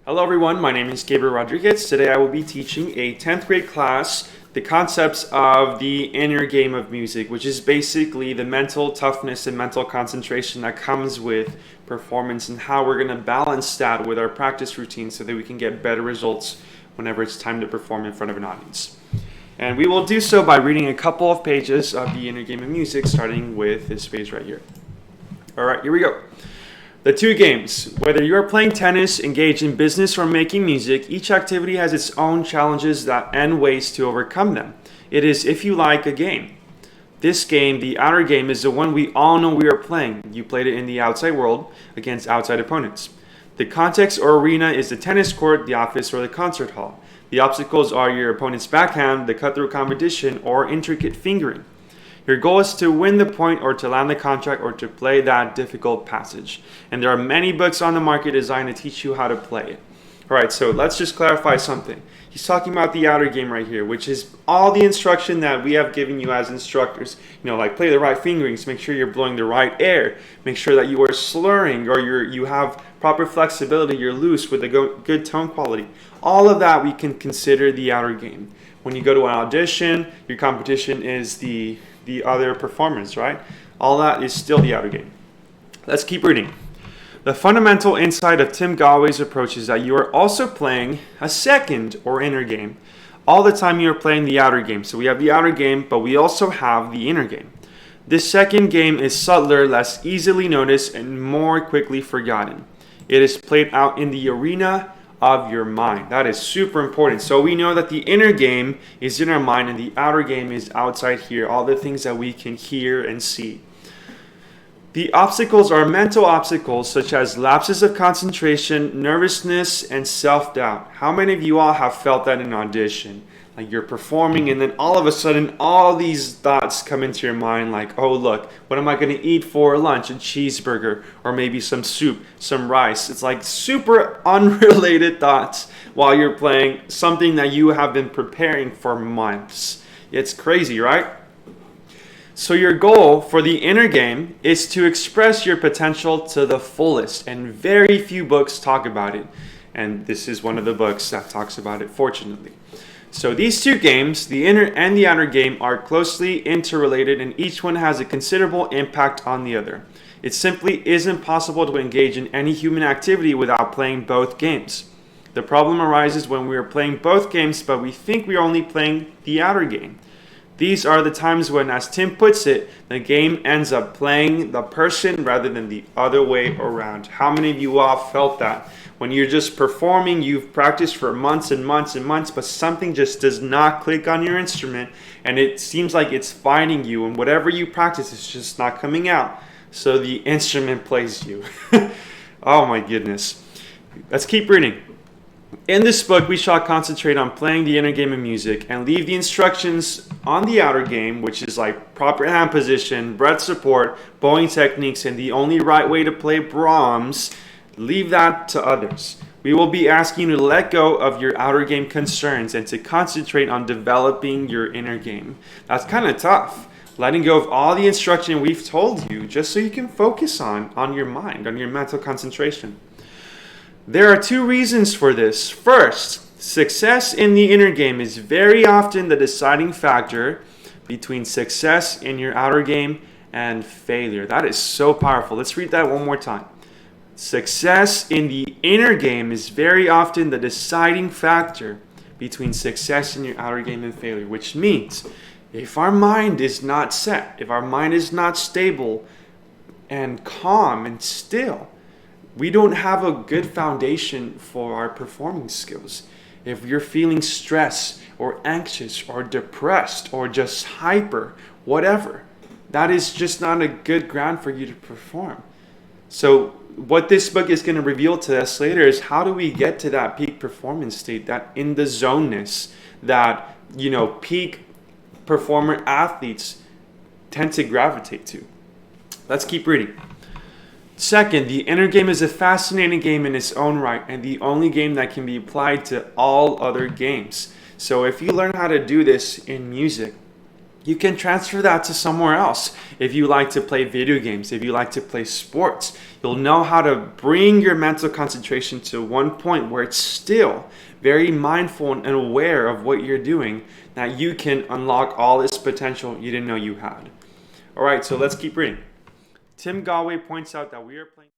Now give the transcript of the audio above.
Hello everyone, my name is Gabriel Rodriguez. Today I will be teaching a 10th grade class the concepts of the inner game of music, which is basically the mental toughness and mental concentration that comes with performance and how we're going to balance that with our practice routine so that we can get better results whenever it's time to perform in front of an audience. And we will do so by reading a couple of pages of the inner game of music, starting with this page right here. Alright, here we go. The two games. Whether you are playing tennis, engaged in business, or making music, each activity has its own challenges and ways to overcome them. It is, if you like, a game. This game, the outer game, is the one we all know we are playing. You played it in the outside world against outside opponents. The context or arena is the tennis court, the office, or the concert hall. The obstacles are your opponent's backhand, the cutthroat competition, or intricate fingering. Your goal is to win the point or to land the contract or to play that difficult passage. And there are many books on the market designed to teach you how to play it. Alright, so let's just clarify something. He's talking about the outer game right here, which is all the instruction that we have given you as instructors. Like play the right fingerings, make sure you're blowing the right air, make sure that you are slurring or you have proper flexibility, you're loose with a good tone quality. All of that we can consider the outer game. When you go to an audition, your competition is the other performance, right? All that is still the outer game. Let's keep reading. The fundamental insight of Tim Galway's approach is that you are also playing a second or inner game. All the time you are playing the outer game. So we have the outer game, but we also have the inner game. This second game is subtler, less easily noticed, and more quickly forgotten. It is played out in the arena of your mind. That is super important. So we know that the inner game is in our mind and the outer game is outside here, all the things that we can hear and see. The obstacles are mental obstacles such as lapses of concentration, nervousness, and self-doubt. How many of you all have felt that in an audition? Like you're performing and then all of a sudden all these thoughts come into your mind like, oh look, what am I going to eat for lunch? A cheeseburger or maybe some soup, some rice. It's like super unrelated thoughts while you're playing something that you have been preparing for months. It's crazy, right? So your goal for the inner game is to express your potential to the fullest, and very few books talk about it. And this is one of the books that talks about it, fortunately. So these two games, the inner and the outer game, are closely interrelated and each one has a considerable impact on the other. It simply isn't possible to engage in any human activity without playing both games. The problem arises when we are playing both games but we think we are only playing the outer game. These are the times when, as Tim puts it, the game ends up playing the person rather than the other way around. How many of you all felt that? When you're just performing, you've practiced for months and months and months, but something just does not click on your instrument, and it seems like it's fighting you, and whatever you practice is just not coming out. So the instrument plays you. Oh my goodness. Let's keep reading. In this book, we shall concentrate on playing the inner game of music and leave the instructions on the outer game, which is like proper hand position, breath support, bowing techniques, and the only right way to play Brahms. Leave that to others. We will be asking you to let go of your outer game concerns and to concentrate on developing your inner game. That's kind of tough. Letting go of all the instruction we've told you just so you can focus on your mind, on your mental concentration. There are two reasons for this. First, success in the inner game is very often the deciding factor between success in your outer game and failure. That is so powerful. Let's read that one more time. Success in the inner game is very often the deciding factor between success in your outer game and failure, which means if our mind is not set, if our mind is not stable and calm and still, we don't have a good foundation for our performing skills. If you're feeling stressed or anxious or depressed or just hyper, whatever, that is just not a good ground for you to perform. So what this book is going to reveal to us later is how do we get to that peak performance state, that in the zoneness that, peak performer athletes tend to gravitate to. Let's keep reading. Second, the inner game is a fascinating game in its own right and the only game that can be applied to all other games. So if you learn how to do this in music, you can transfer that to somewhere else. If you like to play video games, if you like to play sports, you'll know how to bring your mental concentration to one point where it's still very mindful and aware of what you're doing, that you can unlock all this potential you didn't know you had. All right, so let's keep reading. Tim Galway points out that we are playing